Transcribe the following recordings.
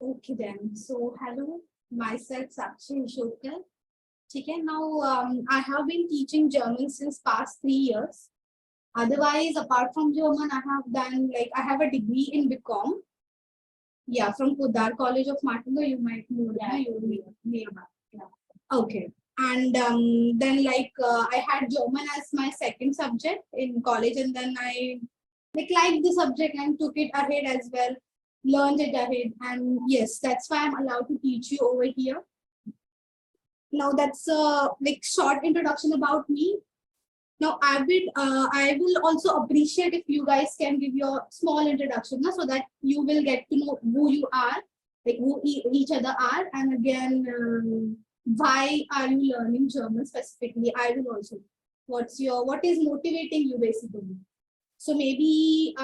Okay then. So hello, myself Sakshi Shokal. Okay, now I have been teaching German since past 3 years. Otherwise, apart from German, I have a degree in BCom. Yeah, from Pudar College of Martingo. You might know that. You nearby. Yeah. Okay. And then I had German as my second subject in college, and then I liked the subject and took it ahead as well, learned it ahead, and yes, that's why I'm allowed to teach you over here. Now that's a short introduction about me. Now I will also appreciate if you guys can give your small introduction, so that you will get to know who you are, who each other are, and again why are you learning German specifically. I will also what is motivating you basically. So maybe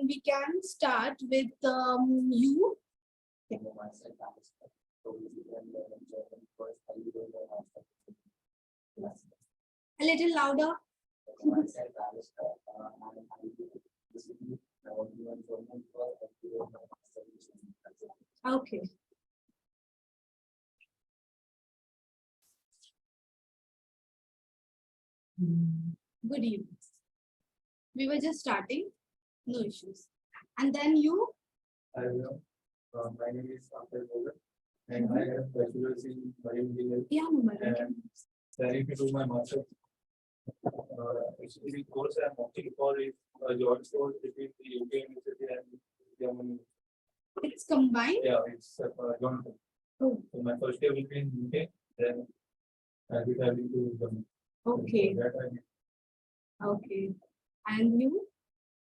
we can start with you. A little louder. Okay. Good evening. We were just starting. No issues. And then you? Hello. My name is Akhil Bogar, and I have bachelor's in bioengineering. Yeah, and planning to do my master's. Actually, the course I'm opting for is a joint course between the UK University and Germany. It's combined? Yeah, it's a joint course. Oh. So my first year will be in UK, then I'll be traveling to Germany. Okay. So that okay. And you?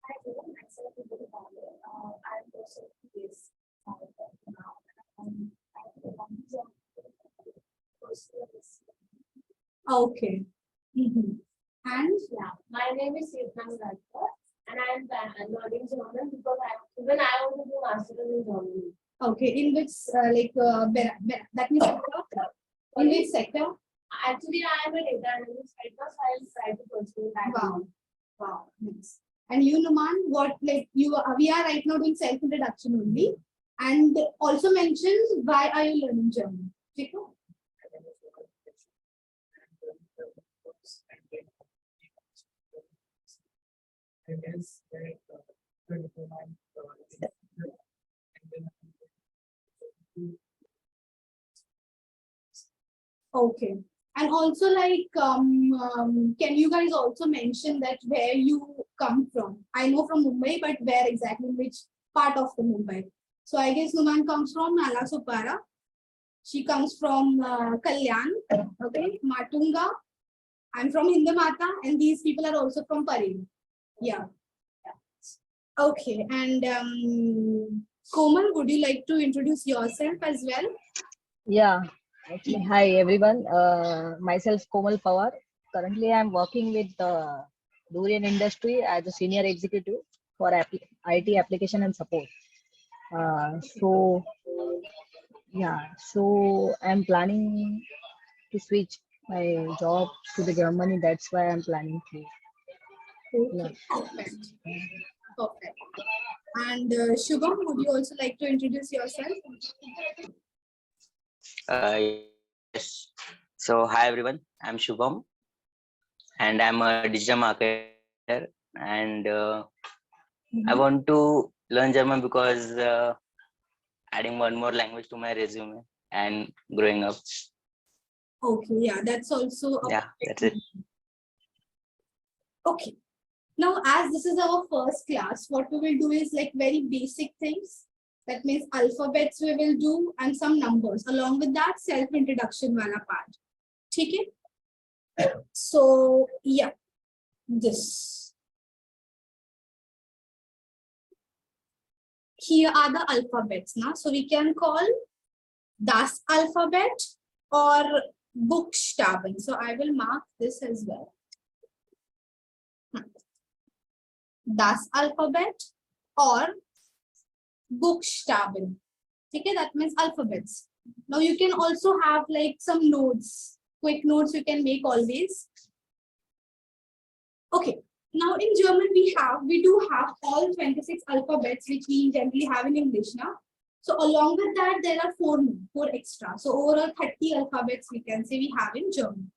I do myself a bit about it. I'm also this now. Okay. And yeah, my name is Sivnam Radkar, and I'm learning German because I want to do master's in Germany. Okay, in which that means in which sector? Actually, I am a data analyst right now, so I'll try to pursue that. Wow, wow, nice. And you, Numan, what we are right now doing self-introduction only, and also mention why are you learning German? Chico? Okay. And also can you guys also mention that where you come from? I know from Mumbai, but where exactly, which part of the Mumbai? So I guess Numan comes from Nalasopara. She comes from Kalyan, okay, Matunga. I'm from Hindamata, and these people are also from Parel. Yeah. Okay, and Komal, would you like to introduce yourself as well? Yeah. Okay. Hi everyone. Myself Komal Pawar. Currently, I'm working with the durian industry as a senior executive for IT application and support. So I'm planning to switch my job to the Germany. That's why I'm planning to. Okay, perfect. Perfect. And Shubham, would you also like to introduce yourself? Yes. So hi everyone, I'm Shubham, and I'm a digital marketer, and I want to learn German because adding one more language to my resume and growing up. Okay, yeah, that's also That's it. Okay. Now, as this is our first class, what we will do is very basic things. That means alphabets we will do and some numbers. Along with that, self-introduction wala part. Okay? So, yeah, this. Here are the alphabets now. So we can call das alphabet or Buchstaben. So I will mark this as well. Das alphabet or Buchstaben. Okay, that means alphabets. Now you can also have some notes, quick notes you can make always. Okay, now in German we do have all 26 alphabets which we generally have in English now. So along with that, there are four extra. So overall 30 alphabets we can say we have in German.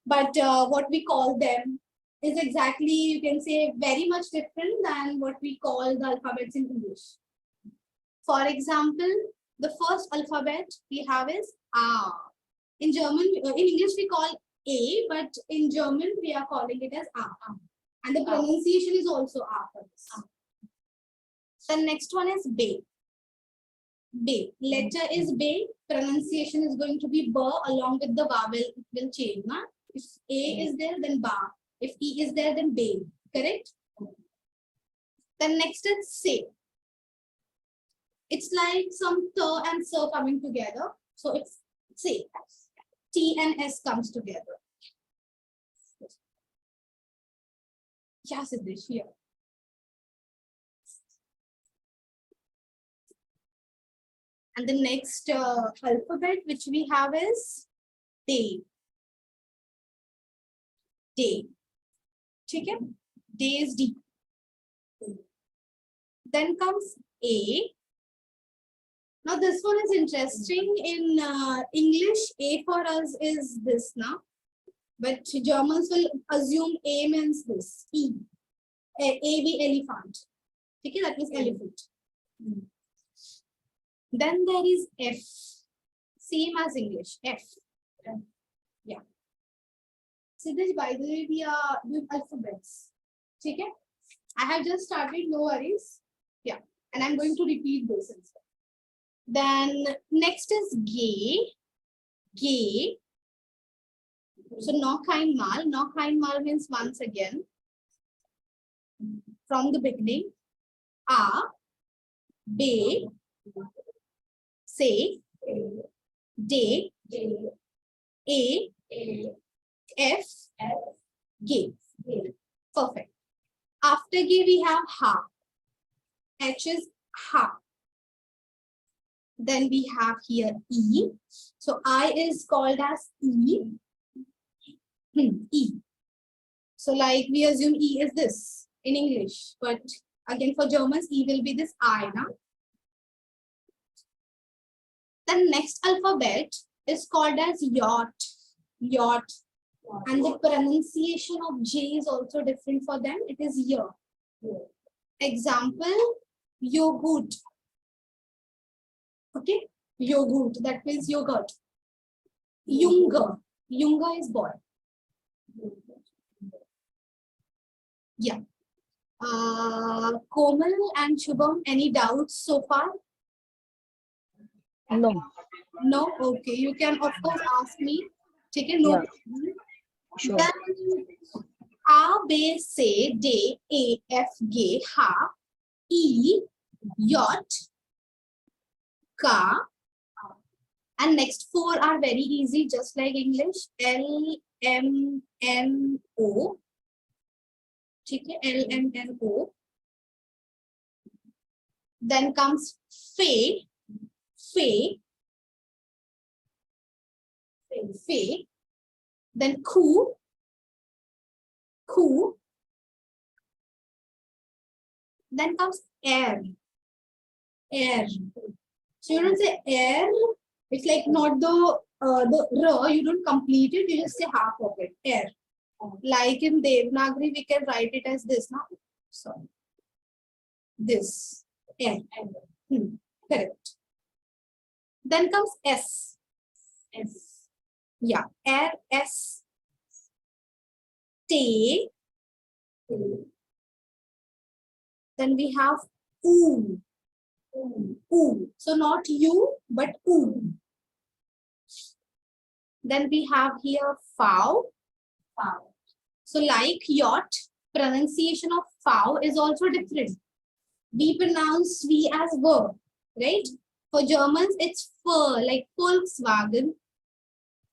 But what we call them is exactly, you can say, very much different than what we call the alphabets in English. For example, the first alphabet we have is A. In German, in English we call A, but in German we are calling it as A. And the pronunciation is also A for this. The next one is B. B. Letter is B. Pronunciation is going to be B along with the vowel. It will change. Na? If A is there, then Ba. If E is there, then B. Correct? Then next is C. It's like some T and S coming together. So it's C. T and S comes together. Yeah, Siddesh, here. And the next alphabet which we have is D. D. Okay? D is D. Then comes A. Now this one is interesting. In English, A for us is this now. But Germans will assume A means this. E. A be elephant. Okay, that means elephant. Then there is F. Same as English. F. Yeah. See this, by the way, we are doing alphabets. Okay? I have just started, no worries. Yeah. And I'm going to repeat this instead. Then next is G. G. So noch einmal. Noch einmal means once again. From the beginning. A. B. C. D. A. F. G. Perfect. After G we have Ha. H is Ha. Then we have here E. So I is called as E. E. So like we assume E is this in English, but again for Germans E will be this I now. The next alphabet is called as Yacht. Yacht. And the pronunciation of J is also different for them. It is Y. Example, yogurt. Okay, yogurt. That means yogurt. Junge. Junge is boy. Yeah. Komal and Shubham, any doubts so far? No. No? Okay. You can of course ask me. Take a note. Yeah. Sure. Then A, B, C, D, E, F, G, H, E, J, K, and next four are very easy, just like English. L, M, N, O. L, M, N, O. Then comes Fe, Fe, Fe. Then Ku, Ku. Then comes Air, Air. So you don't say air. It's like not the R, you don't complete it, you just say half of it, air. Like in Devanagari, we can write it as this now. So this, air. Correct. Then comes S. S. Yeah, air, S. T. Then we have U. U. So not you, but U. Then we have here fow. So like yacht, pronunciation of fow is also different. We pronounce V as V, right? For Germans, it's F, like Volkswagen,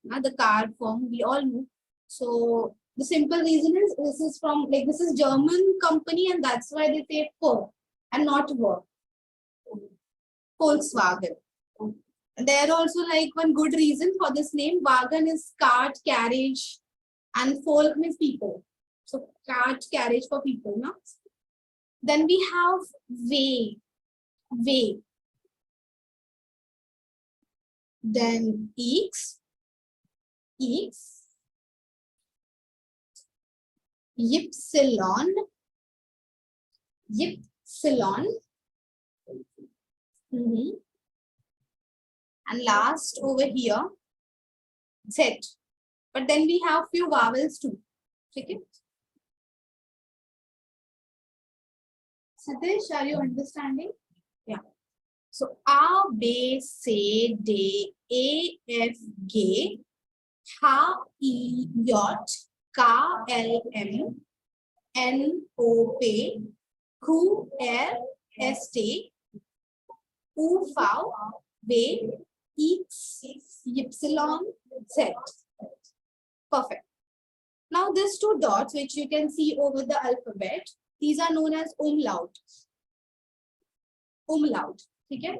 the car form, we all know. So the simple reason is this is from, like, this is German company and that's why they say F and not V. Volkswagen. There also like one good reason for this name. Wagen is cart, carriage, and folk means people. So cart, carriage for people. No? Then we have way. Way. then X, Ypsilon, and last over here, Z. But then we have few vowels too. Okay. Satish, are you understanding? Yeah. So A, B, C, D, E, F, G, H, I, J, K, L, M, N, O, P, Q, R, S, T, U, V, W, X, Y, Z. Perfect. Now these two dots which you can see over the alphabet, these are known as umlaut. Okay?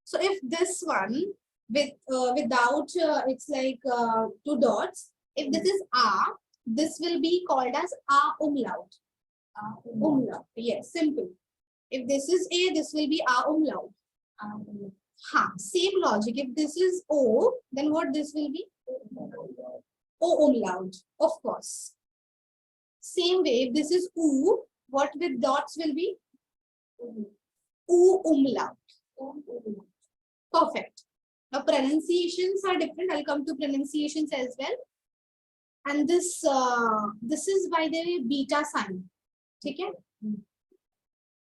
So if this one without it's like two dots, if this is A, this will be called as A umlaut. Umlaut. Yes, simple. If this is A, this will be A umlaut. Same logic. If this is O, then what this will be? O umlaut, of course. Same way, if this is U, what with dots will be? U umlaut. Perfect. Now pronunciations are different. I'll come to pronunciations as well. And this is by the way beta sign. Okay?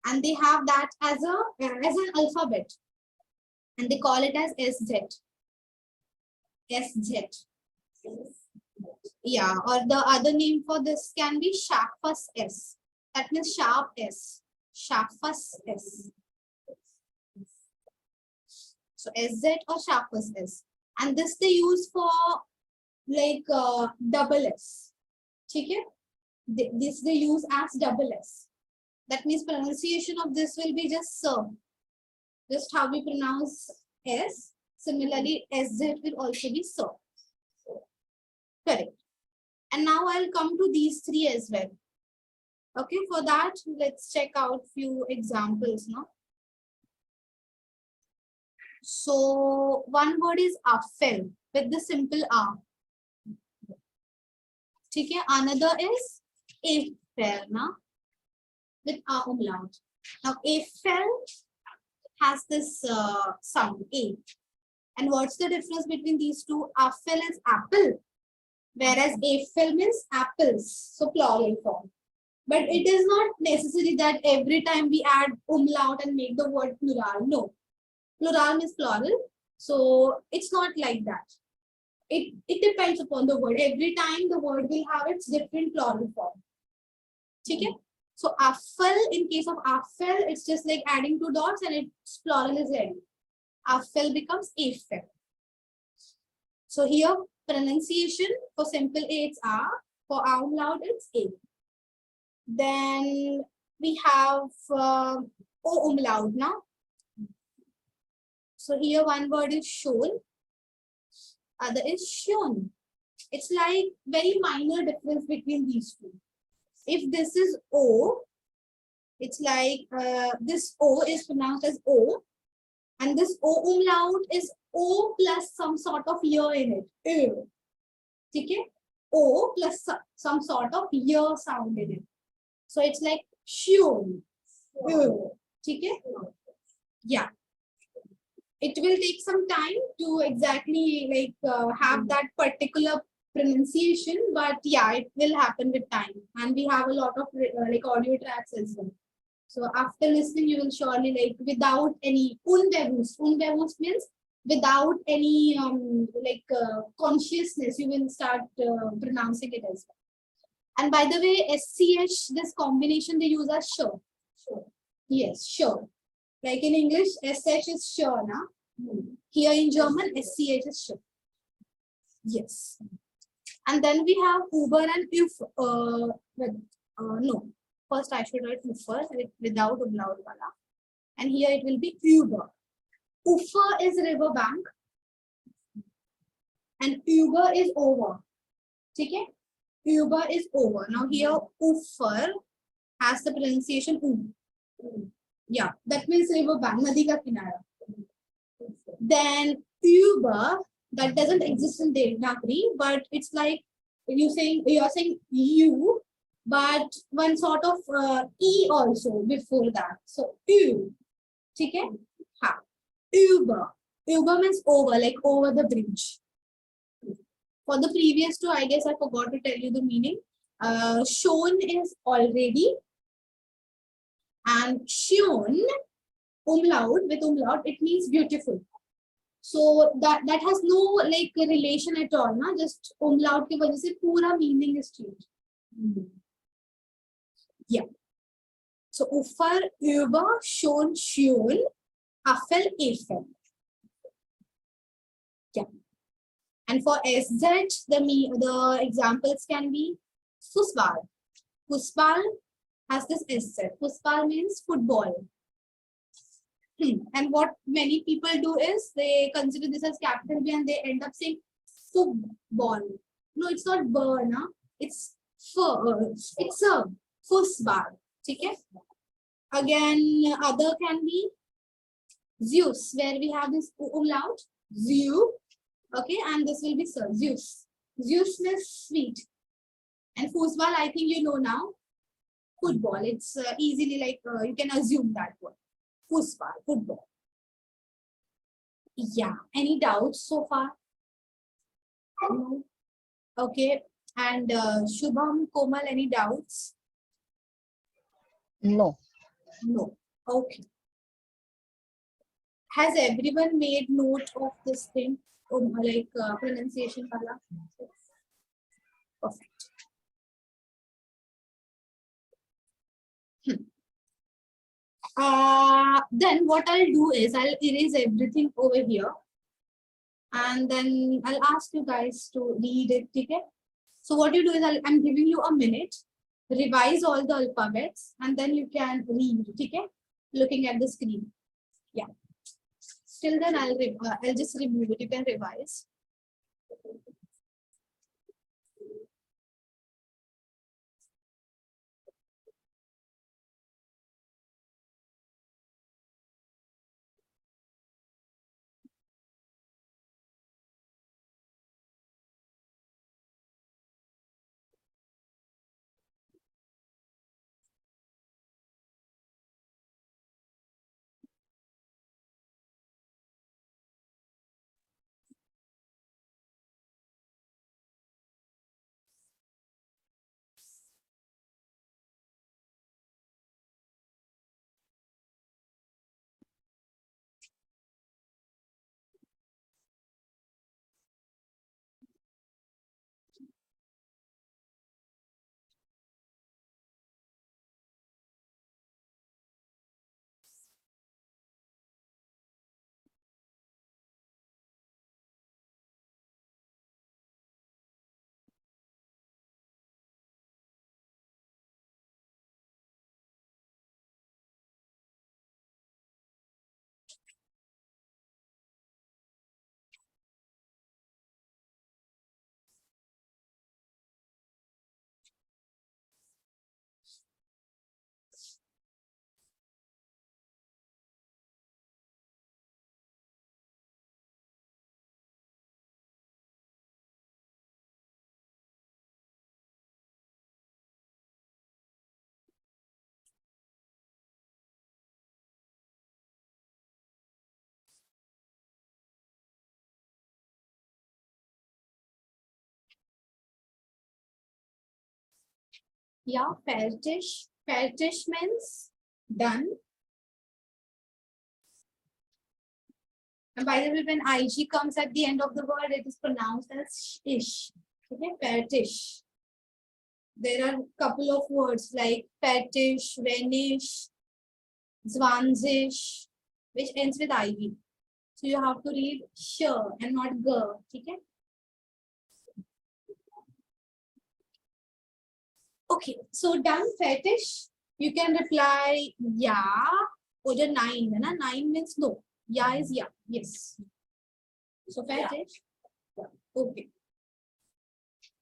And they have that as an alphabet. And they call it as SZ. SZ. Yeah, or the other name for this can be sharpus S. That means sharp S. Sharpus S. So SZ or sharpus S. And this they use for like double S. Okay? This they use as double S. That means pronunciation of this will be just sir. Just how we pronounce S. Similarly, SZ will also be sir. Correct. And now I'll come to these three as well. Okay, for that, let's check out few examples now. So one word is affel with the simple A. Okay, another is affel now with A umlaut. Now affel has this sound A. And what's the difference between these two? Affel is apple, whereas affel means apples, so plural form. But it is not necessary that every time we add umlaut and make the word plural. No. Plural means plural. So it's not like that. It depends upon the word. Every time the word will have its different plural form. Okay? So affel, in case of affel, it's just like adding two dots and its plural is ready. Affel becomes affel. So here pronunciation for simple A it's A, for umlaut it's A. Then we have O umlaut now. So here one word is shown, other is shown. It's like very minor difference between these two. If this is O, it's like this O is pronounced as O, and this O umlaut is O plus some sort of ear in it. Okay? O plus some sort of ear sound in it. So it's like shown. Okay? Yeah. It will take some time to exactly like have that particular pronunciation, but yeah, it will happen with time. And we have a lot of like audio tracks as well. So after listening, you will surely like without any unbewusst. Unbewusst means without any consciousness, you will start pronouncing it as well. And by the way, SCH, this combination they use as sure. Yes, sure. Like in English, SH is sure, na? Here in German, SCH is sure. Yes. And then we have Uber and Uf. No. First, I should write Ufer without umlaut wala. And here it will be Uber. Ufer is riverbank. And Uber is over. Okay? Uber is over. Now here Ufer has the pronunciation U. Yeah, that means riverbank, nadi ka kinara. Then Uber, that doesn't exist in Devanagari, but it's like you're saying you, but one sort of e also before that. So U, okay? Ha. Uber. Uber means over, like over the bridge. For the previous two, I guess I forgot to tell you the meaning. Shown is already, and shown, umlaut, with umlaut, it means beautiful. So that has no like relation at all, na? Just umlaut की वजह से पूरा meaning is changed. Yeah. So uffer, über, schon, schön, affel, efel. Yeah. And for SZ, the examples can be Fußball. Fußball has this SZ. Fußball means football. And what many people do is they consider this as capital B and they end up saying football. No, it's not burr, na? It's it's a Fußball. Okay? Again, other can be Zeus, where we have this umlaut, Zeus. Okay, and this will be Sir, Zeus. Zeus means sweet. And Fußball, I think you know now, football. It's easily like you can assume that word. Fußball, football. Yeah. Any doubts so far? No. Okay. And Shubham, Komal, any doubts? No. No. Okay. Has everyone made note of this thing? Like pronunciation? Perfect. Then what I'll do is I'll erase everything over here. And then I'll ask you guys to read it, okay? So what you do is I'm giving you a minute, revise all the alphabets, and then you can read, okay? Looking at the screen. Yeah. Till then, I'll just remove it. You can revise. Yeah, fertig. Fertig means done. And by the way, when IG comes at the end of the word, it is pronounced as ish. Okay, fertig. There are a couple of words like fertig, vanish, zwanzig, which ends with IV. So you have to read sh and not g. Okay. Okay, so done, fetish. You can reply yeah. Or 9, na? 9 means no. Yeah is yeah. Yes. So fetish. Yeah. Okay.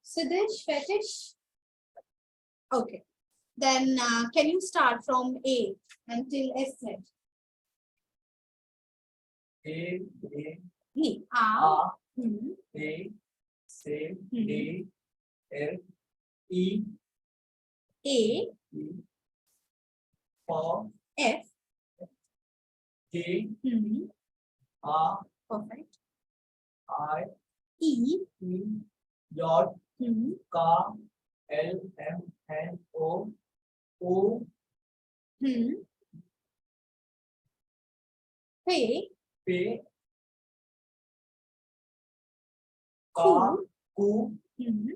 Siddish, fetish. Okay. Then can you start from A until S? A, E. A. A, Hmm. A, C, Hmm. D, L, E, A. E, F, F. G, Hmm. R, Perfect. I, E. E, J, Hmm. K, L, M, N, O, O, Hmm. P. P, K, Q. Q, Hmm.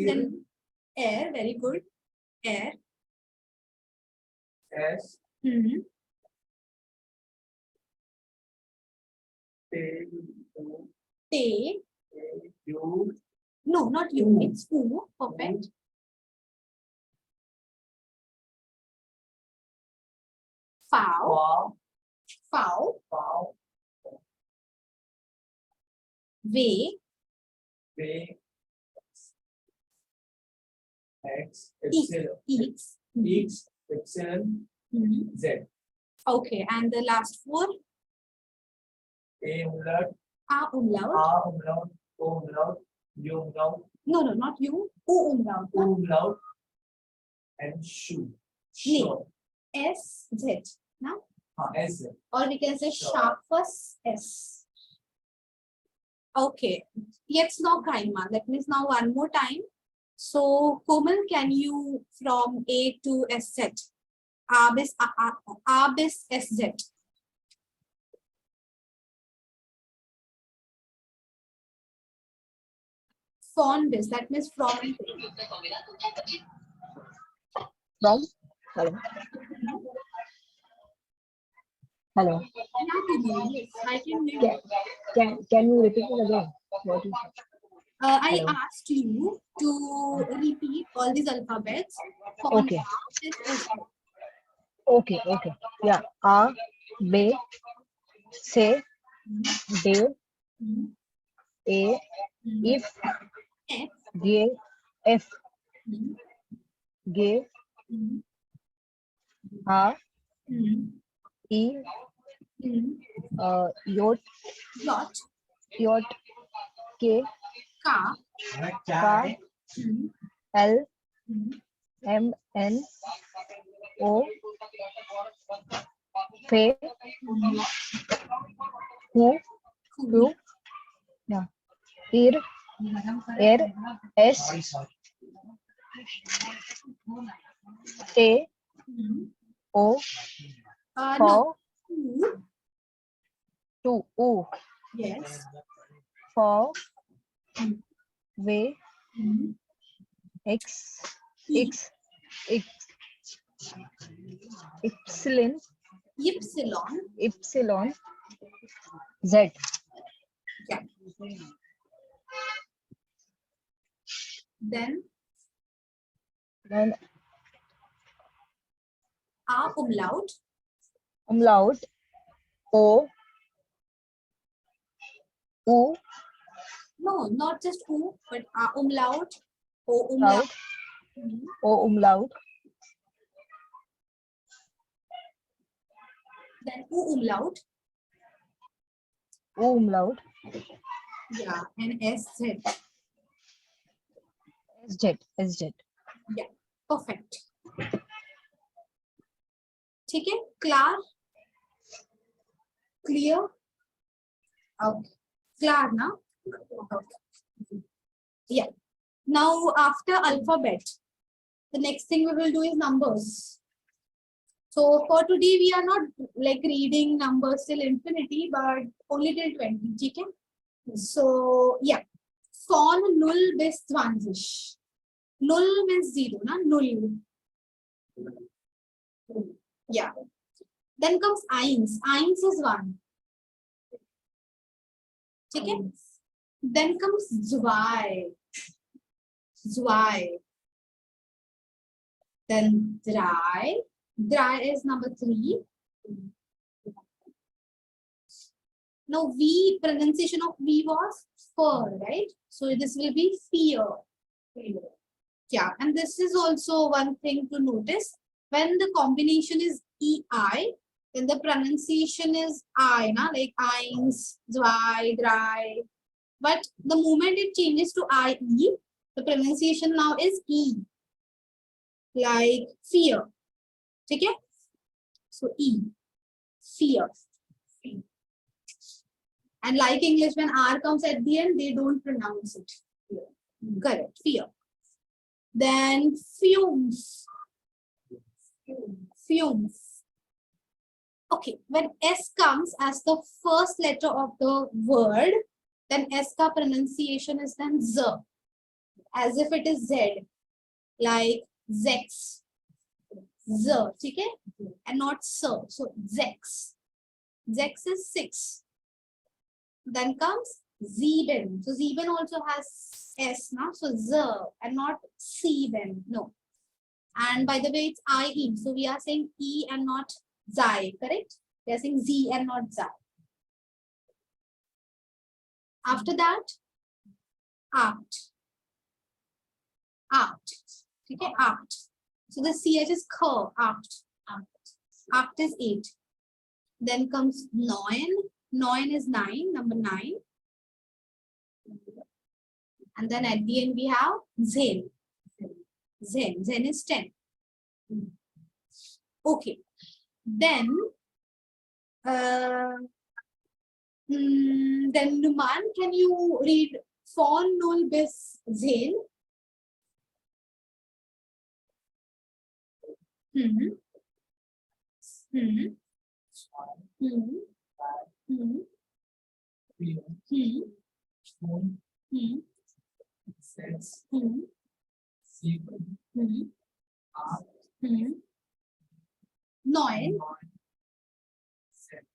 Then air. Very good. Air. S, Hmm. T, U, T. U, No, not you. It's U. Perfect. Foul. F, Foul. F, V. V, X, E. epsilon, X. X, epsilon, Hmm. Z, Okay. And the last four. A umlaut, A umlaut. A umlaut, O umlaut, U umlaut, No, no, not you. U umlaut. U umlaut, and shoe. Sure. S. Z. Now, S. or we can say Sure. sharpest S. Okay. Jetzt noch einmal. That means now one more time. So, Komal, can you from A to SZ? A bis SZ. From bis. That means from. From? Hello. Hello. Yes, I can hear you. Can you repeat it again? What is I Hello. asked you to repeat all these alphabets. From Okay. A bis SZ. Okay. Yeah. A, B, C, D, Hmm. A, Hmm. if, F. G, F, Hmm. G, Hmm. A, Hmm. E, Hmm. Yacht, Dot. Yacht, K, Ka. K, Hmm. L, Hmm. M, N, O, F, Who, Q, yeah, Ir, Air, S, A, Hmm. O, No. For, Two. to, U, Yes. For, Hmm. V, Hmm. X, E. X, X, Epsilon, Epsilon. Epsilon, Z. Yeah. Then Then A umlaut. umlaut, O, U, No, not just U, but A umlaut. O umlaut. umlaut, Hmm. O umlaut, Then U umlaut. U umlaut, Yeah. And SZ. SZ, SZ. Yeah. Perfect. ठीक है? Clear? Clear? Okay. Clear now? Okay. Yeah. Now after alphabet, the next thing we will do is numbers. So for today we are not like reading numbers till infinity, but only till 20. Okay? So yeah. Von 0 bis 20. 0 means 0, na? 0. Yeah. Then comes eins. Eins is 1. Okay? Then comes zwei. Zwei. Then drei. Drei is number 3. Now V, pronunciation of V was fur, right? So this will be fear. Yeah, and this is also one thing to notice. When the combination is EI, then the pronunciation is I, na? Like eins, zwei, drei. But the moment it changes to IE, the pronunciation now is E. Like fear. Okay? So E. Fear. And like English, when R comes at the end, they don't pronounce it. Correct. Fear. Then fumes. Fumes. Okay, when S comes as the first letter of the word, then S ka pronunciation is then Z, as if it is Z, like Zex, Z, okay? And not Sir, so Zex. Zex is 6. Then comes Sieben. So Sieben also has S, now, so Z and not Sieben, no. And by the way, it's IE, so we are saying E and not Zai, correct? We are saying Z and not Zai. After that, art. Art. Okay, art. So the CH is K, art. Art is 8. Then comes neun. Neun is 9, number 9. And then at the end we have Zen. Zen. Zen is 10. Okay. Then Numan, can you read von 0 bis 10? Hmm. Hmm. Hmm. Hmm. Hmm. Hmm. Sechs, Hmm. sieben, Hmm. acht, Hmm. 9. neun, zehn.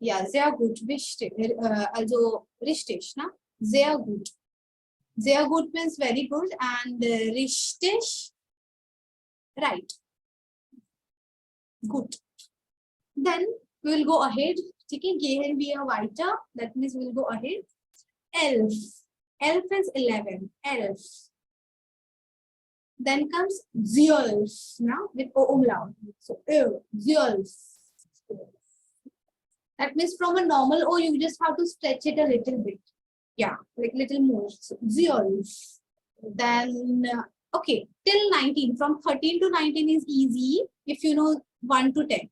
Ja, sehr gut. Wichtig. Also richtig, ne? Sehr gut. Sehr gut means very good and richtig, right. Good. Then we will go ahead. Okay, gehen wir weiter. That means we will go ahead. Elf. Elf is 11. Elf. Then comes Zeus, now with O umlaut. So Zeus. That means from a normal O, you just have to stretch it a little bit. Yeah, like little more. So, Zeus. Then, okay, till 19. From 13 to 19 is easy if you know 1 to 10.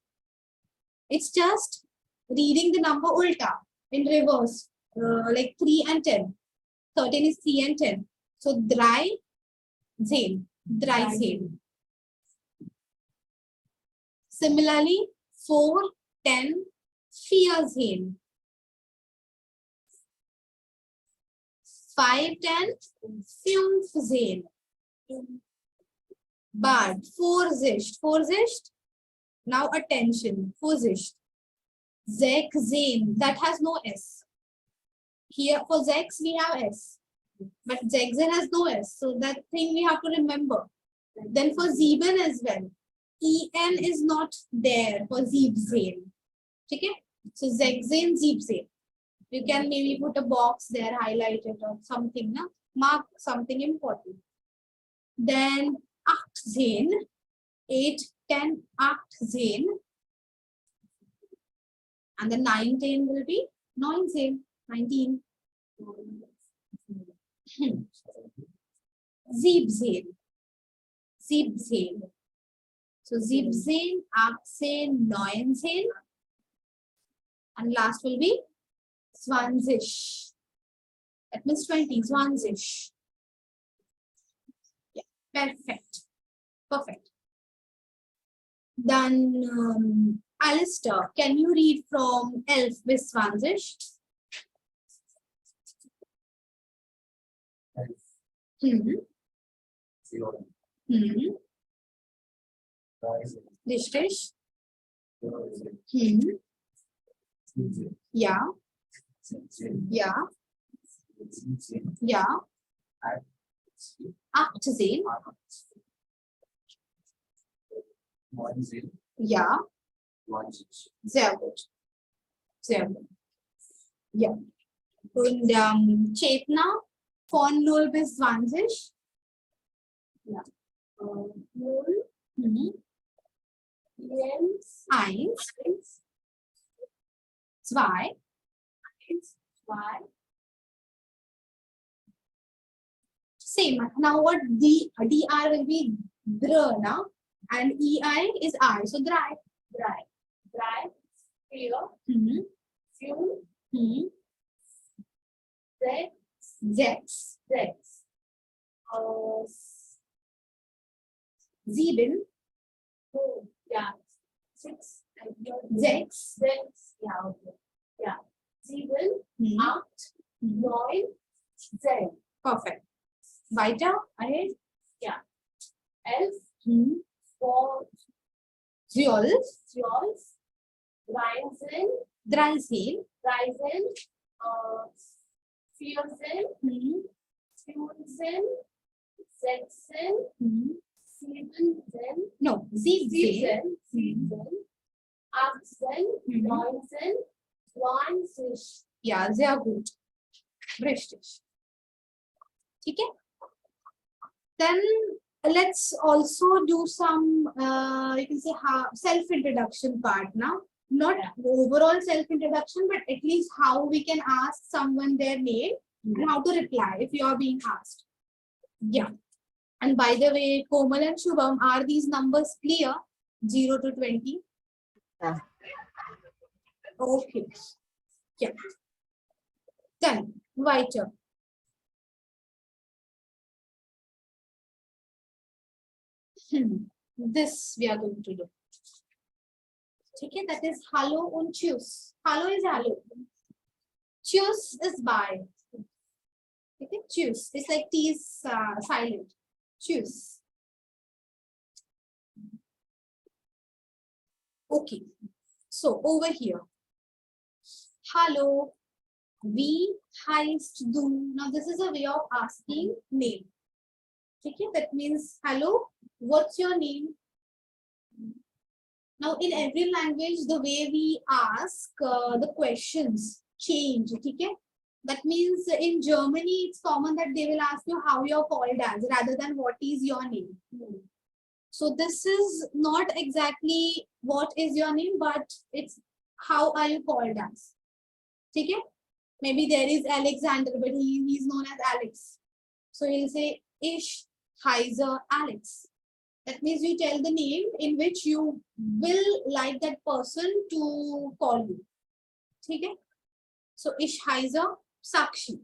It's just reading the number ulta in reverse, like 3 and 10. 13 is 3 and 10. So, dry, zain. Dry, zain. Similarly, 4, 10, fear, zain. 5, 10, Fünfzehn. But Vorsicht. Now attention. Vorsicht. Sechzehn. That has no S. Here for Zex we have S. But Sechzehn has no S. So that thing we have to remember. Then for Sieben as well. EN is not there for Siebzehn. Okay? So Sechzehn, Siebzehn. You can maybe put a box there, highlight it or something, na? Mark something important. Then 18, 8, 10, 18. And the 9, 10 will be 19, 19. Siebzehn. Siebzehn. So Siebzehn, 18, 19. And last will be 20. That means 20, 20. Yeah, perfect. Perfect. Then, Alistair, can you read from 11 bis 20? Elf, Hmm. zehn, dreißig, Richtig? 40, Hmm. 50, Ja, 16, ja, 17, ja. 18, 18. 19, Ja, 20. sehr gut. Sehr gut. Ja. Und Chetna von 0 bis 20. Null, Mhm. eins, Eins, eins, zwei, zwei, same. Now what dr will be dr now, and ei is I. So dry. drei, drei, vier, Mhm. fünf, Mhm. sechs, Sechs, sechs, sieben, ja, sechs, sechs, sechs, ja, okay. Ja, sieben, Mhm. acht, Mhm. neun, zehn, Perfect. Weiter, ahead. elf, Mhm. zwölf, Zwölf, zwölf, dreizehn, dreizehn, 13, 14, Mhm. 15, 16, Mhm. 17, No, siebzehn, 17, 18, Mhm. 19, 20. Ja, sehr gut. Richtig. Okay. Then let's also do some, you can say, self-introduction part now. Not overall self-introduction, but at least how we can ask someone their name and how to reply if you are being asked. Yeah. And by the way, Komal and Shubham, are these numbers clear? 0 to 20? Yeah. Okay. Yeah. Then, weiter. This we are going to do. Okay, that is hello and choose. Hello is hello. Choose is bye. Okay, choose. It's like T is silent. Choose. Okay. So over here. Hello. Wie heißt du? Now this is a way of asking name. Okay, that means hello. What's your name? Now in every language, the way we ask the questions change. Okay. That means in Germany, it's common that they will ask you how you're called as rather than what is your name. So this is not exactly what is your name, but it's how are you called as. Okay? Maybe there is Alexander, but he's known as Alex. So he'll say Ich heiße Alex. That means you tell the name in which you will like that person to call you. Okay? So Ich heiße Sakshi.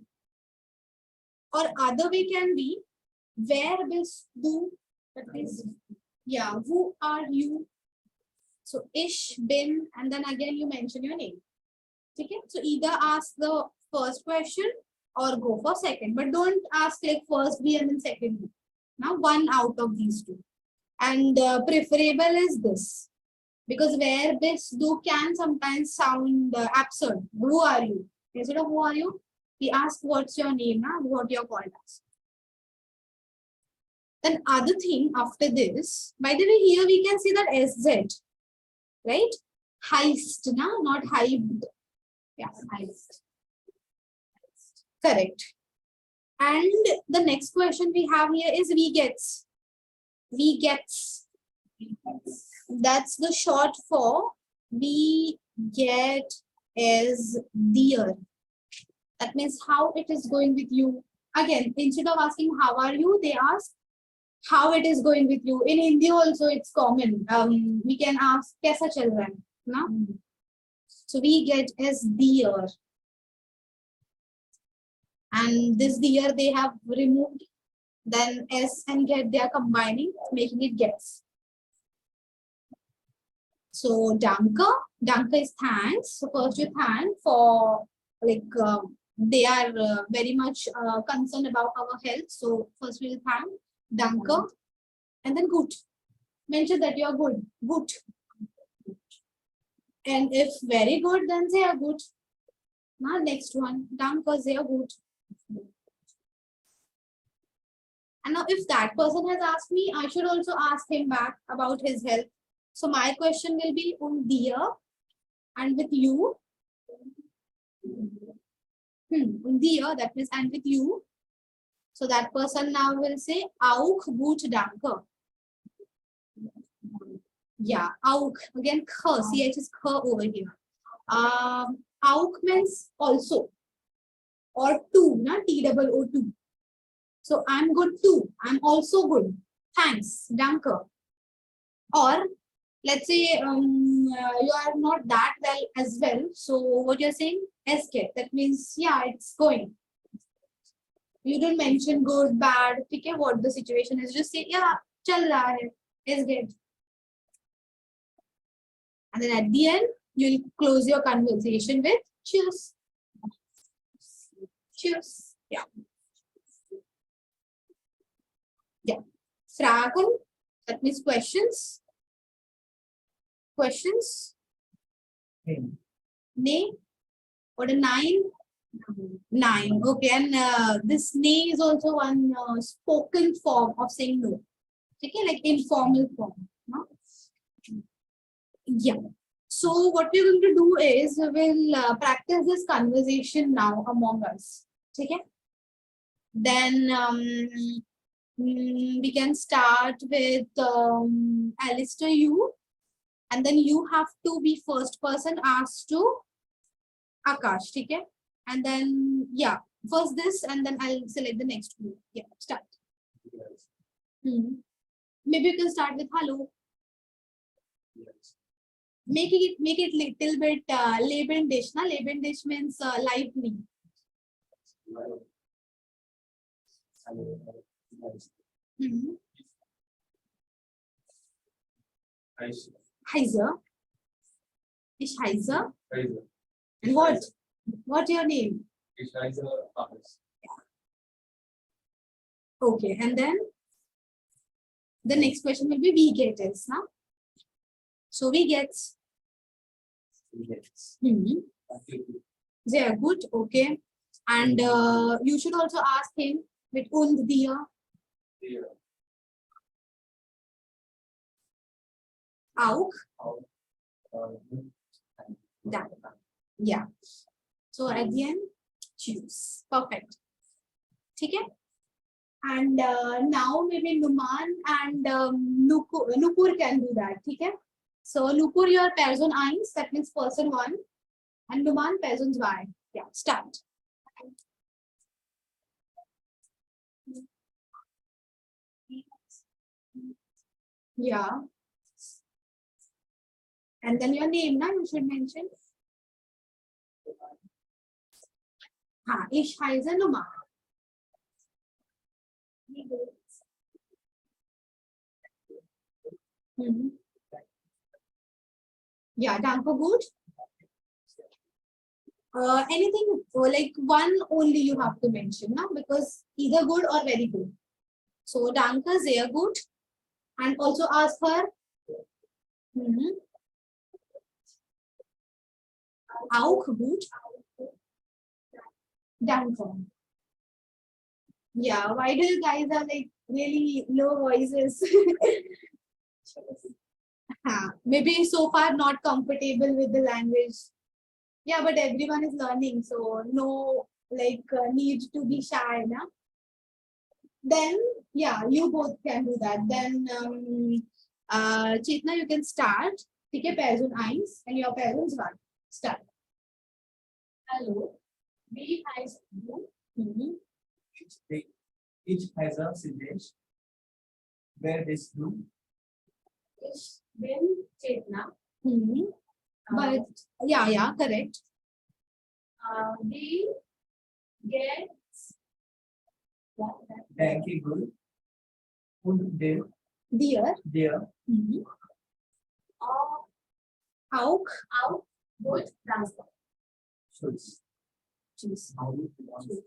Or other way can be where bist du? That means, yeah, who are you? So ich bin, and then again you mention your name. Okay? So either ask the first question or go for second, but don't ask like first B and then second B. Now one out of these two, and preferable is this, because where bist du can sometimes sound absurd. Who are you? Instead of who are you, we ask what's your name, now what you're called as. Then other thing after this, by the way, here we can see that SZ, right? Heist, na? Not hyped. Yeah, heist. Correct. And the next question we have here is we gets. We gets. That's the short for we get is dear. That means how it is going with you. Again, instead of asking how are you, they ask how it is going with you. In Hindi also it's common. We can ask kaisa chal raha hai, na? So we get is dear. And this dear they have removed. Then S and get they are combining, making it gets. So danke. Danke is thanks. So first you thank for like they are very much concerned about our health. So first we'll thank danke, and then gut. Mention that you are good. Gut. And if very good, then say a gut. Now next one, danke, sehr gut. And now if that person has asked me, I should also ask him back about his health. So my question will be dir, and with you. Dir, that means and with you. So that person now will say auch gut danke. Yeah, auch. Again, ch is ch over here. Auch means also or too, na? T-O-O-2. So I'm good too. I'm also good. Thanks. Danke. Or let's say you are not that well as well. So what you're saying? Es geht. That means, yeah, it's going. You don't mention good, bad, okay, what the situation is. Just say, yeah, chal raha hai. Es geht. And then at the end, you'll close your conversation with cheers. Cheers. Yeah. Yeah. Fragen, that means questions. Questions? Nay? What a 9? 9. Okay, and this nay is also one spoken form of saying no. Okay, like informal form. No? Yeah. So what we're going to do is we'll practice this conversation now among us. Okay. Then we can start with Alistair, you, and then you have to be first person asked to Akash. Okay. And then yeah, first this, and then I'll select the next group. Yeah, start. Maybe you can start with hello. Make it little bit lebendig. Na lebendig means lively. Heiser. Ich heiser. And what? What's your name? Okay, and then the next question will be we get is now. So we get. They are good, okay. And you should also ask him with und dir. Auch. Done. Yeah. So at the end, choose. Perfect. Okay. And now maybe Numan and Nupur can do that. Okay. So Nupur, your person 1, that means person 1, and Numan person 2. Yeah, start. Yeah. And then your name, na, you should mention. Ich heiße Numan. Yeah, danke gut. Anything like one only you have to mention, na? Because either good or very good. So danke, sehr gut. And also ask her. Auch gut. Danke. Yeah, why do you guys are like really low voices? Maybe so far not comfortable with the language. Yeah, but everyone is learning, so no like need to be shy, na? Then yeah, you both can do that. Then Chetna, you can start. Okay, person 1 and your parents 1. Start. Hello. Wie heißt du? Ich heiße Siddesh. Wer bist du? Ich bin Chetna. But yeah, correct. We get Thank you, good. Und dir? Dear. Auch. gut, danke. Schutz. Choose. Choose.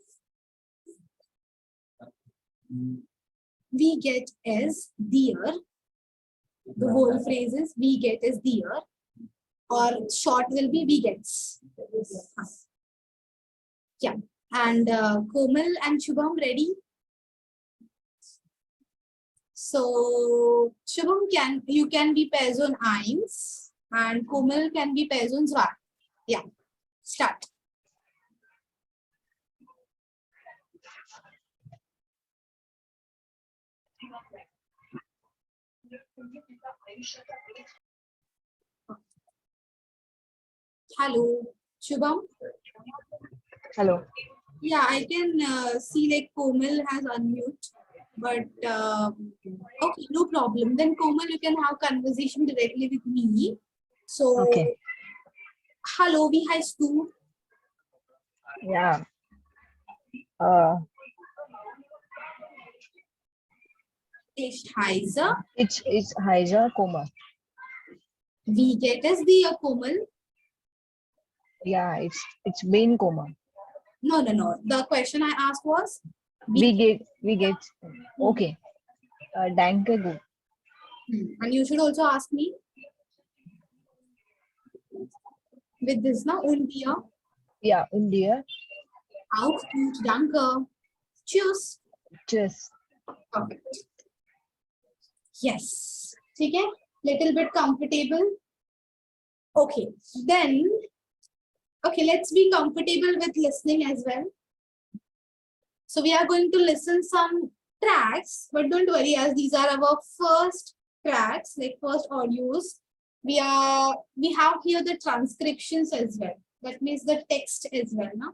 We get as dear. The whole phrase is we get as dear. Or short will be we gets. Yeah. And Komal and Shubham ready? So Shubham you can be person 1 and Komal can be person 2. Yeah. Start. Hello, Shubham. Hello. Yeah, I can see like Komal has unmute, but okay, no problem. Then Komal, you can have conversation directly with me. So, Okay. hello, wie heißt du? Yeah. Uh, Ich heiße. it's Haija Koma. Wie geht es dir, Komal? Yeah, it's been Koma. No, no, no. The question I asked was, We get okay. Danke gut. And you should also ask me with this, na, und dir? Yeah, India. Auch gut, danke. Tschüss. Cheers. Perfect. Yes. Okay, little bit comfortable. Okay, then, okay, let's be comfortable with listening as well. So we are going to listen some tracks, but don't worry, as these are our first tracks, like first audios. We have here the transcriptions as well. That means the text as well. No?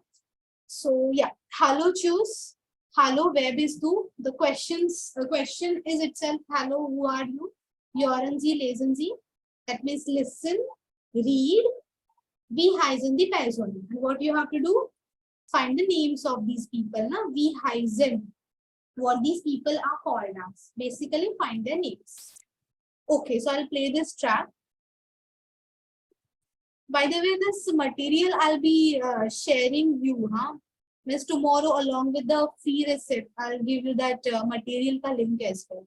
So yeah, hello, choose. Hello, where bist du? The question is itself, hello, who are you? Hören Sie, lesen Sie. That means listen, read, wie heißen die Personen. And what you have to do? Find the names of these people. Na? Wie heißen. What these people are called as. Basically, find their names. Okay, so I'll play this track. By the way, this material I'll be sharing you. Huh? Means tomorrow, along with the free receipt, I'll give you that material ka link as well.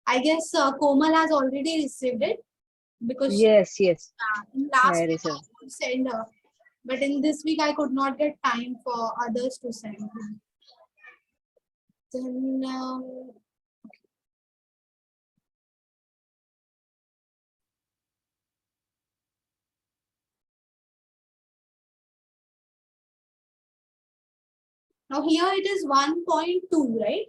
I guess Komal has already received it because Yes. in last I week received. I could send her, but in this week I could not get time for others to send. Then now here it is 1.2, right?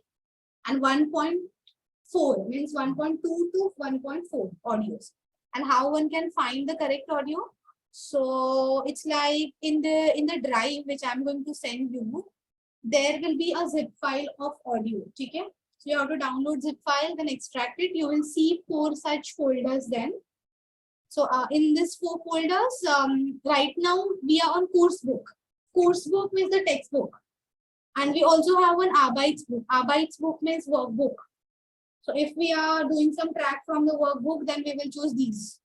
And 1.4 means 1.2 to 1.4 audios. And how one can find the correct audio? So it's like in the drive which I'm going to send you, there will be a zip file of audio. Okay? So you have to download zip file, then extract it. You will see 4 such folders then. So in this 4 folders, right now we are on course book. Course book means the textbook. And we also have an Arbeitsbuch. Arbeitsbuch means workbook. So if we are doing some track from the workbook, then we will choose these.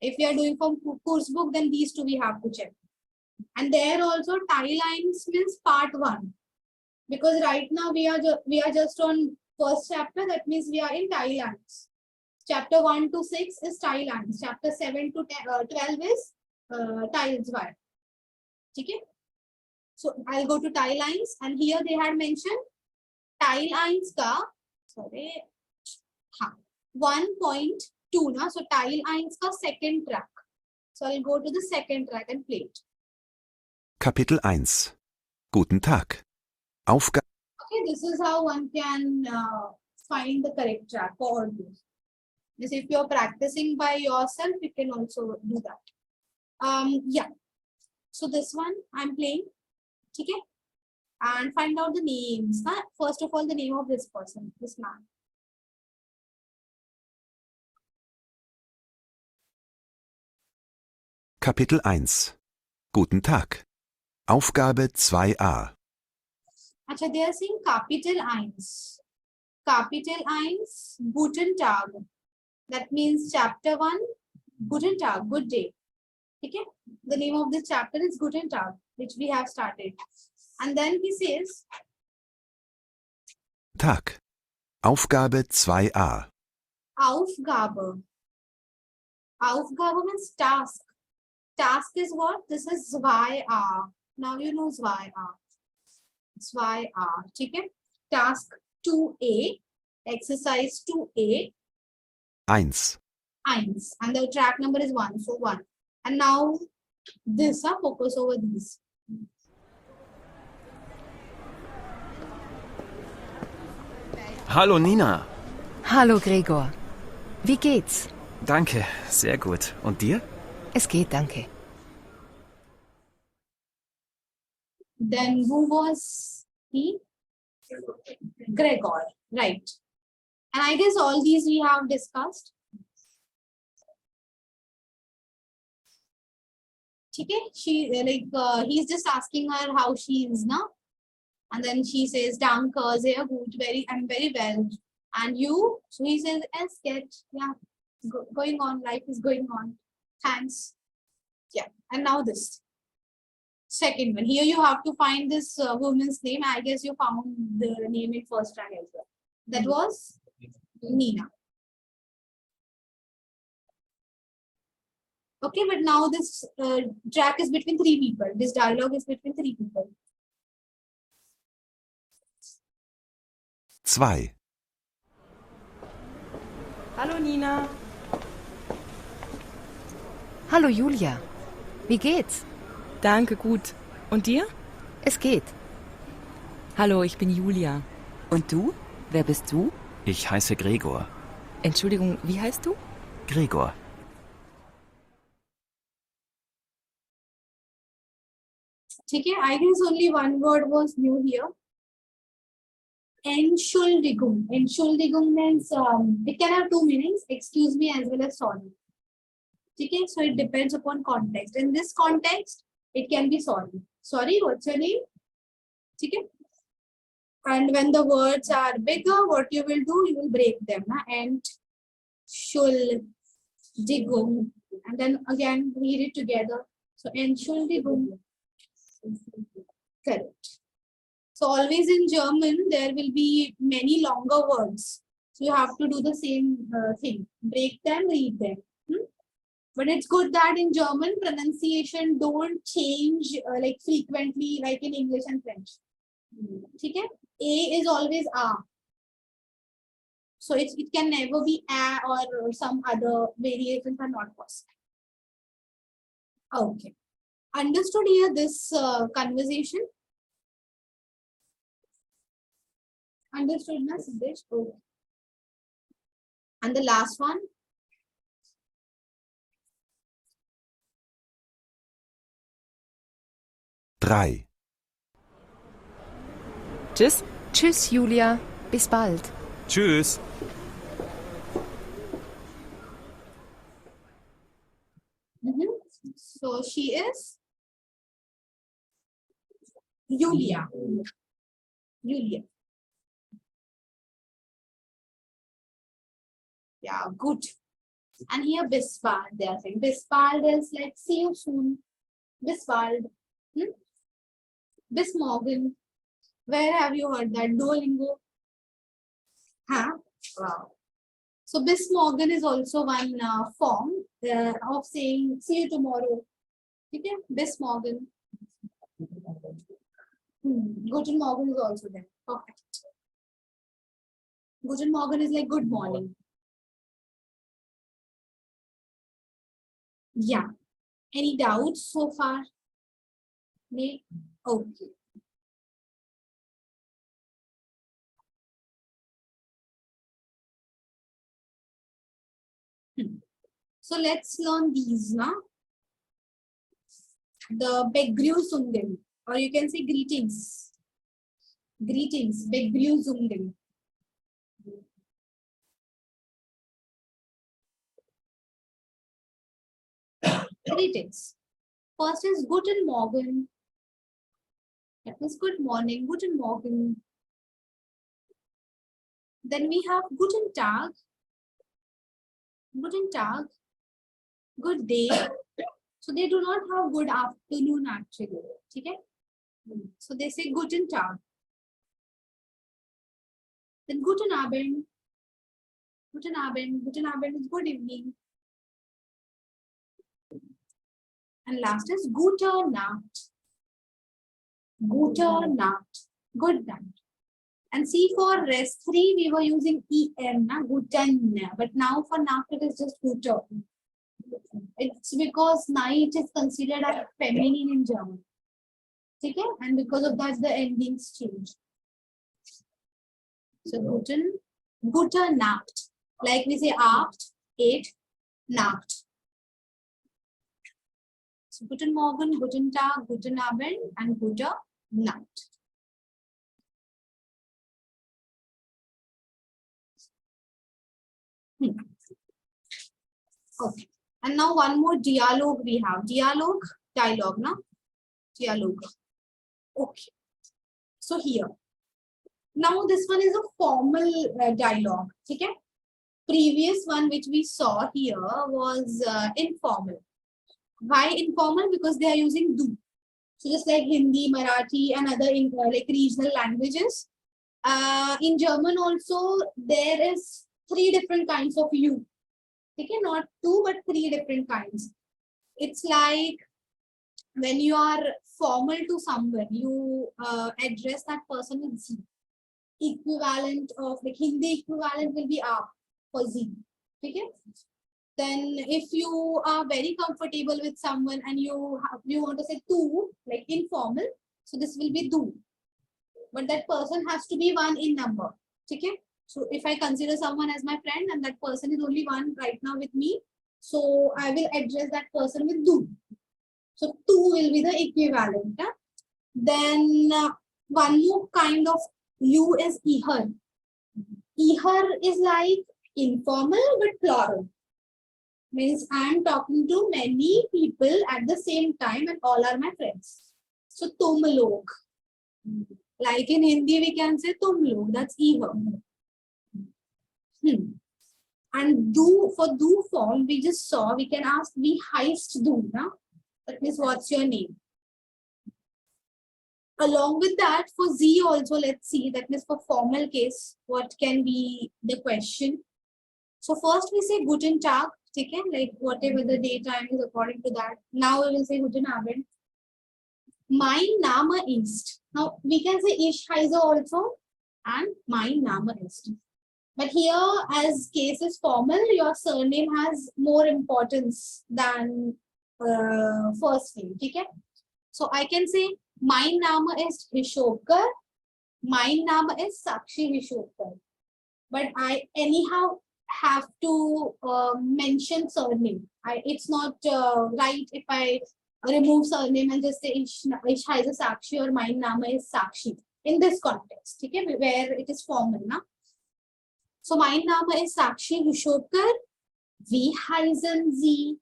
If we are doing from course book, then these two we have to check. And there also tie lines means part 1. Because right now we are just on first chapter. That means we are in tie lines. Chapter 1 to 6 is tie lines. Chapter 7 to 12 is tiles wire. Okay? So I'll go to tie lines, and here they had mentioned tie lines ka, sorry, 1.2 na. So tie lines ka second track. So I'll go to the second track and play it. Kapitel 1. Guten Tag. Aufgabe Okay, this is how one can find the correct track for audio. This, if you're practicing by yourself, you can also do that. Yeah. So this one I'm playing. Okay? And find out the names. Huh? First of all, the name of this person, this man. Kapitel 1. Guten Tag. Aufgabe 2a. Achha, they are saying Kapitel 1. Kapitel 1, Guten Tag. That means chapter 1, Guten Tag, good day. Okay? The name of this chapter is Guten Tag, which we have started. And then he says, Tag. Aufgabe 2a. Aufgabe. Aufgabe means task. Task is what? This is 2a. Now you know 2a. 2a. Okay? Task 2a. Exercise 2a. 1. 1. And the track number is 1. So 1. And now this, focus over this. Hallo Nina. Hallo Gregor. Wie geht's? Danke, sehr gut. Und dir? Es geht, danke. Then who was he? Gregor, right. And I guess all these we have discussed. Okay, he's just asking her how she is now. And then she says, Danke, sehr gut, I'm very well. And you? So he says, es geht, yeah, going on, life is going on. Thanks. Yeah, and now this. Second one. Here you have to find this woman's name. I guess you found the name in first try as well. That was Nina. Okay, but now this track is between three people. This dialogue is between three people. 2. Hallo Nina. Hallo Julia. Wie geht's? Danke, gut. Und dir? Es geht. Hallo, ich bin Julia. Und du? Wer bist du? Ich heiße Gregor. Entschuldigung, wie heißt du? Gregor. Okay, I guess only one word was new here. Entschuldigung. Entschuldigung means it can have two meanings, excuse me as well as sorry. Okay, so it depends upon context. In this context, it can be sorry. Sorry, what's your name? Okay. And when the words are bigger, what you will do, you will break them. Entschuldigung. And then again, read it together. So Entschuldigung. Correct. So always in German, there will be many longer words. So you have to do the same thing. Break them, read them. But it's good that in German, pronunciation don't change like frequently like in English and French. Okay? A is always A. So it can never be A or some other variations are not possible. Okay. Understood here this conversation? Understood, na Siddesh? Okay. And the last one? Drei. Tschüss. Tschüss, Julia. Bis bald. Tschüss. So she is Julia. Julia. Yeah, good. And here bis bald, they are saying. Bis bald is like see you soon. Bis bald. Bis morgen. Where have you heard that? Duolingo. Huh? Wow. So bis morgen is also one form of saying see you tomorrow. Okay? Bis morgen. Guten Morgen is also there. Perfect. Guten Morgen is like good morning. Yeah. Any doubts so far? Okay. So let's learn these now. The Begrüßungen, or you can say greetings. Greetings, Begrüßungen. Greetings. First is Guten Morgen. That means good morning, Guten Morgen. Then we have Guten Tag. Guten Tag. Good day. So they do not have good afternoon actually. Okay? So they say Guten Tag. Then Guten Abend. Guten Abend. Guten Abend is good evening. And last is Gute Nacht. Gute Nacht. Good night. And see, for rest 3, we were using EN, Guten. But now for Nacht, it is just Gute. It's because night is considered as feminine in German. Okay? And because of that, the endings change. So Gute Nacht. Like we say acht, eight, nacht. So guten Morgen, guten Tag, guten Abend, and gute Nacht. Okay. And now one more dialogue we have. Dialogue, no? Dialogue. Okay. So here. Now this one is a formal dialogue. Okay? Previous one which we saw here was informal. Why informal? Because they are using do. So just like Hindi, Marathi, and other like regional languages. In German also, there is 3 different kinds of you. Okay, not 2, but 3 different kinds. It's like when you are formal to someone, you address that person with Z. Equivalent of like Hindi equivalent will be aap for Z. Okay. Then if you are very comfortable with someone and you want to say tu, like informal, so this will be do. But that person has to be 1 in number. Okay. So if I consider someone as my friend and that person is only 1 right now with me, so I will address that person with do. So tu will be the equivalent. Huh? Then one more kind of you is ihar. Ihar is like informal but plural. Means I am talking to many people at the same time and all are my friends. So tum log. Like in Hindi we can say tum log. That's ihar. And do, for do form we just saw, we can ask we heist do. Na? That means what's your name? Along with that, for Z also, let's see, that means for formal case, what can be the question? So first we say guten Tag, okay? Like whatever the daytime is according to that. Now we will say guten Abend. Mein Name ist. Now we can say ich heiße also and mein Name ist. But here, as case is formal, your surname has more importance than first name, okay? So I can say mein Name ist Hishopkar, mein Name is Sakshi Hishopkar. But I anyhow have to mention surname. It's not right if I remove surname and just say ich heiße Sakshi or mein Name is Sakshi in this context, okay? Where it is formal, na? So mein Name is Sakshi Hishopkar. Wie heißen Sie?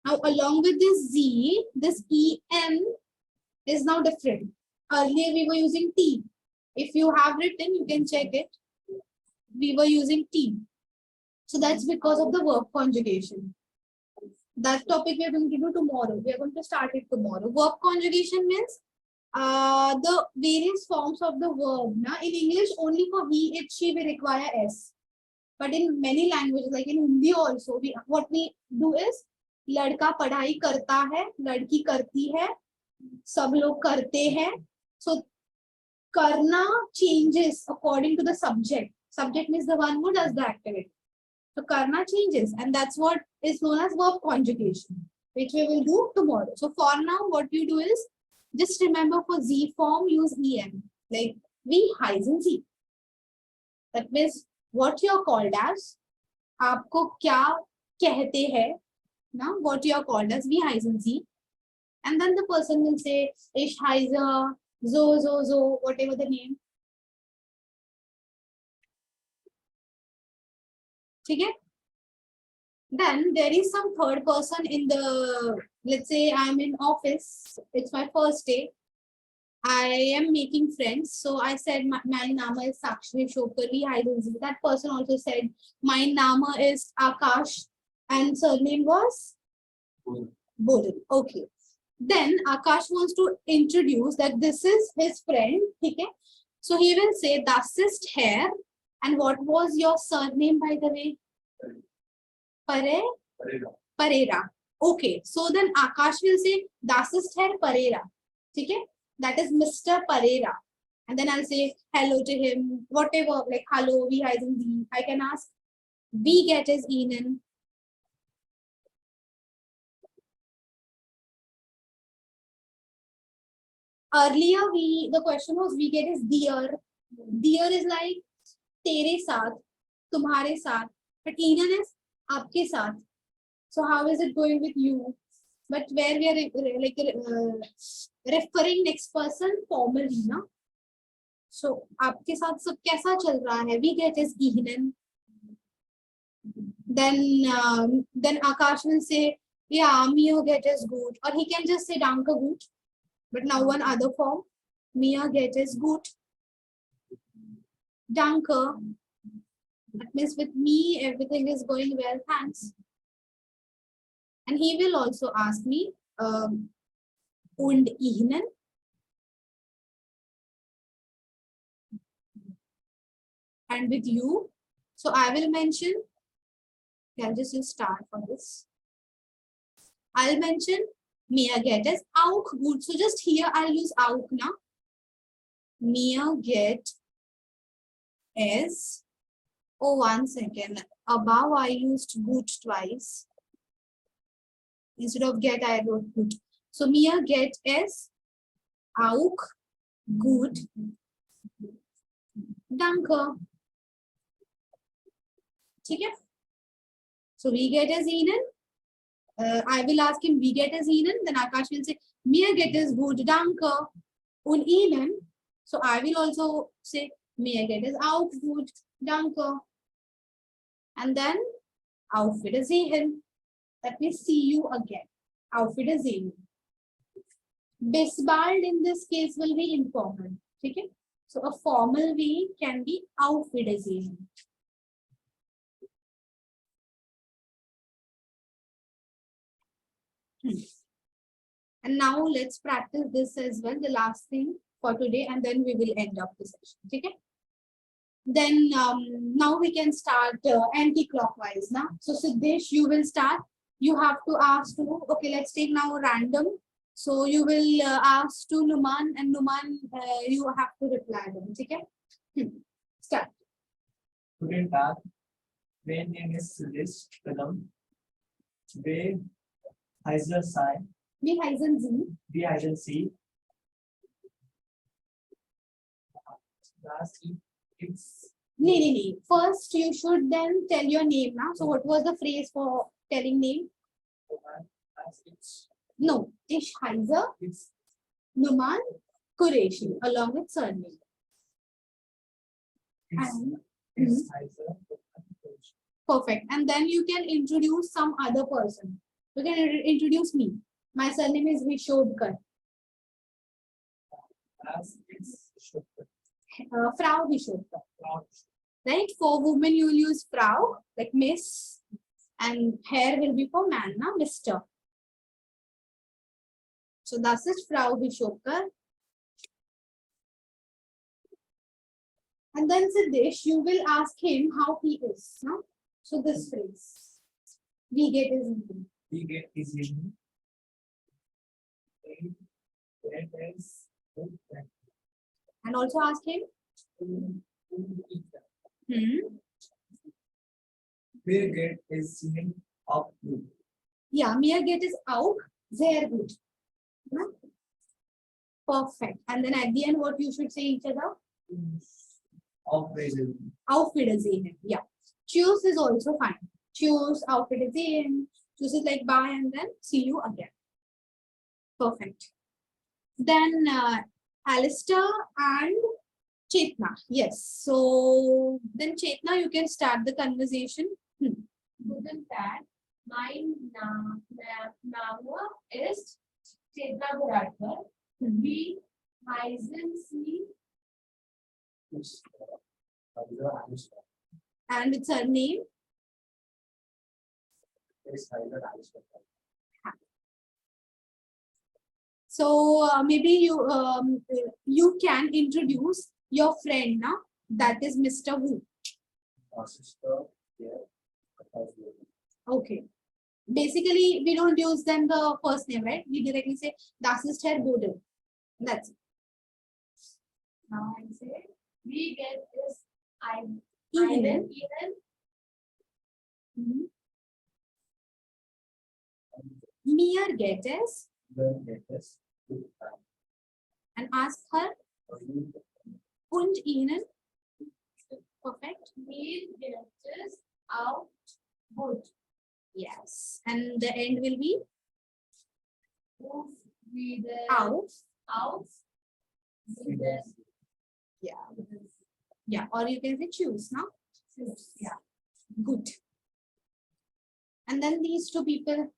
Now along with this Z, this EN is now different. Earlier we were using T. If you have written, you can check it. We were using T. So that's because of the verb conjugation. That topic we are going to do tomorrow. We are going to start it tomorrow. Verb conjugation means the various forms of the verb. Na? In English, only for he, it, she, we require S. But in many languages, like in Hindi also, what we do is, लड़का पढ़ाई करता है, लड़की करती है, सब लोग करते हैं. So, करना changes according to the subject. Subject means the one who does the activity. So, karna changes, and that's what is known as verb conjugation, which we will do tomorrow. So, for now, what you do is, just remember for Z form, use EM. Like, we heißen Sie. That means, what you are called as, आपको क्या कहते हैं, now what you are called as, we heißen Sie. And then the person will say, ich heiße, so, whatever the name. Okay? Then there is some third person in the, let's say I'm in office, it's my first day. I am making friends. So I said, my name is Sakshi Shokari. That person also said, my name is Akash. And surname was? Bodil. Okay. Then Akash wants to introduce that this is his friend. Okay. So he will say, das ist Herr. And what was your surname, by the way? Parera. Okay. So then Akash will say, das ist Herr Parera. Okay. That is Mr. Parera. And then I'll say hello to him, whatever, like hello, wie heißen Sie? I can ask, wie geht es Ihnen? Earlier, the question was, wie geht es dir? Dir is like, तेरे साथ, तुम्हारे साथ. but Eden is आपके साथ. So how is it going with you? But where we are referring next person formally, na? So आपके साथ सब कैसा चल रहा है? We get is Ihnen. Then Akash will say, yeah, mir geht es gut. Or he can just say danke gut. But now one other form, mir geht es gut. Danke. That means with me, everything is going well, thanks. And he will also ask me, und Ihnen? And with you. So I will mention, I'll just use star for this. I'll mention, mir geht es auch gut. So just here I'll use auch now. Mir geht es. Oh, 1 second. Above I used gut twice. Instead of get, I wrote gut. So mir geht es auch gut. Danke. Okay? So we get as Ihnen. I will ask him, we get as Ihnen. Then Akash will say, mir geht es gut, danke. Und Ihnen. So I will also say, mir geht es auch gut, danke. And then, auf Wiedersehen. That means see you again. Auf Wiedersehen. Bis bald in this case will be informal. Okay? So a formal way can be auf Wiedersehen. And now let's practice this as well, the last thing for today, and then we will end up the session. Okay? Then now we can start anti-clockwise now. So Siddesh, you will start. You have to ask to, okay, let's take now random. So you will ask to Numan, and Numan, you have to reply them. Okay? Start. Guten Tag. My name is Suresh Kadam. Wer heißen sein? Wie heißen Sie? Wie heißen Sie? Das it's Nee. First, you should then tell your name now. So what was the phrase for telling name? it's No, ich heiße it's Numan Qureshi along with surname. And it's heißen. perfect. And then you can introduce some other person. You can introduce me. My surname is Vishodkar. Das it's Frau Vishodkar. Right? For women, you will use Frau, like Miss. And hair will be for man, na? Mr. So that's it, Frau Vishodkar. And then Siddesh, you will ask him how he is. No? So this phrase. We get his name. we get easily. That is And also ask him. we get is name of you. Yeah, mir geht es auch sehr gut. No? Perfect. And then at the end, what you should say each other? Of reason. Auf Wiedersehen. Yeah. Tschüss is also fine. Tschüss, auf Wiedersehen. Tschüss is like bye and then see you again. Perfect. Then Alistair and Chetna. Yes. So then Chetna, you can start the conversation. Guten Tag. Mein Name ist Chetna Bharadkar. Wie heißen Sie? And it's her name. So maybe you can introduce your friend now. That is Mr. Wu. Okay. Basically, we don't use then the first name, right? We directly say Das ist Herr Bodel. That's it. Now I say, we get this Ihnen. Ihnen. Mir geht es. And ask her. Und Ihnen. Perfect. Mir geht es auch Good. Yes. And the end will be auf. Auf. Yeah. Yeah. Or you can say choose now. Yeah. Good. And then these two people.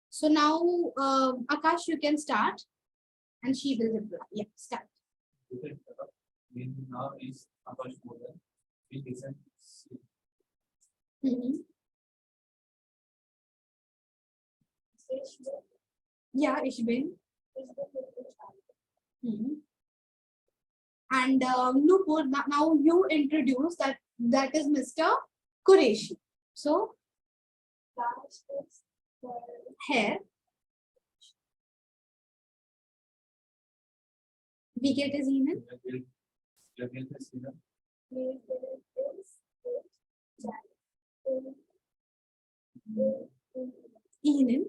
So now, Akash, you can start. And she will reply. Yeah, start. Now is Akash Mohan. We listen. Mhm. Yeah, Ishbin. Mhm. And Nupur, now you introduce that is Mr. Qureshi. So, hair. Wicket is Enan. Enan.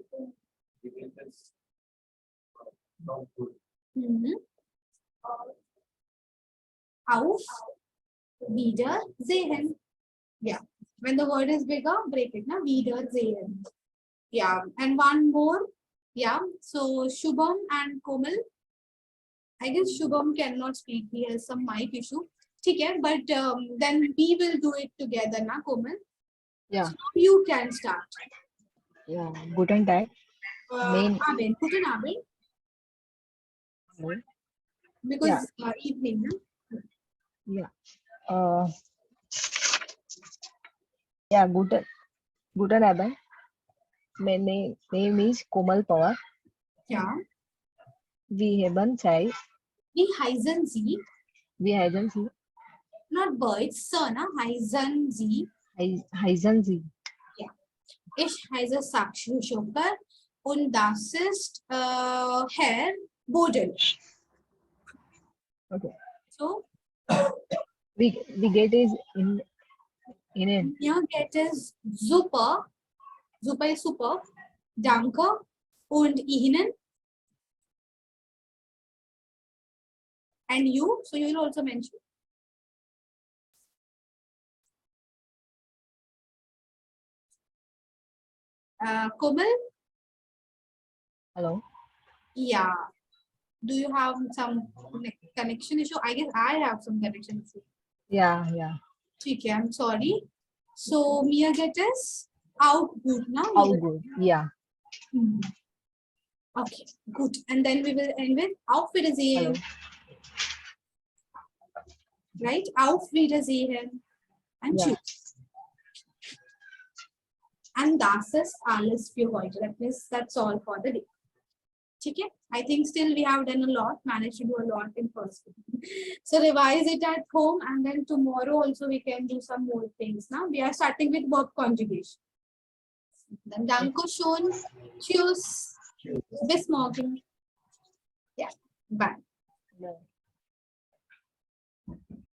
Mhm. Auf. Wieder sehen. Yeah. When the word is bigger, break it. Na? Wieder sehen. Yeah. And one more. Yeah. So Shubham and Komal. I guess Shubham cannot speak. He has some mic issue. Okay, but then we will do it together, na Komal? Yeah. So you can start. Yeah. Guten Tag. Main. Abend. Guten Abend. Because evening, na? Yeah. Yeah. Guten Abend. My name is Komal Pawar. Yeah. We haben Zeit. Wie heißen Sie? Wir heißen Sie. Not birds, sir, na? Heißen Sie. Heißen Sie. Ja. Ich heiße Sakshi Shokar und das ist Herr Boden. Okay. So, We get is in it. mir geht es super. Super ist super. Danke. Und Ihnen? And you? So you will also mention. Komal? Hello. Yeah. Do you have some connection issue? I guess I have some connection issue. Yeah. Okay, I'm sorry. So, mir geht es auch gut, na? How good? Yeah. Hmm. Okay, good. And then we will end with Auf Wiedersehen. Hello. Right? Auf Wiedersehen. And Yeah. tschüss. And das ist alles für heute. That means that's all for the day. Okay? I think still we have done a lot, managed to do a lot in person. So revise it at home and then tomorrow also we can do some more things. Now we are starting with verb conjugation. Then Danko schon. Tschüss. Bis morgen. Yeah. Bye. Yeah.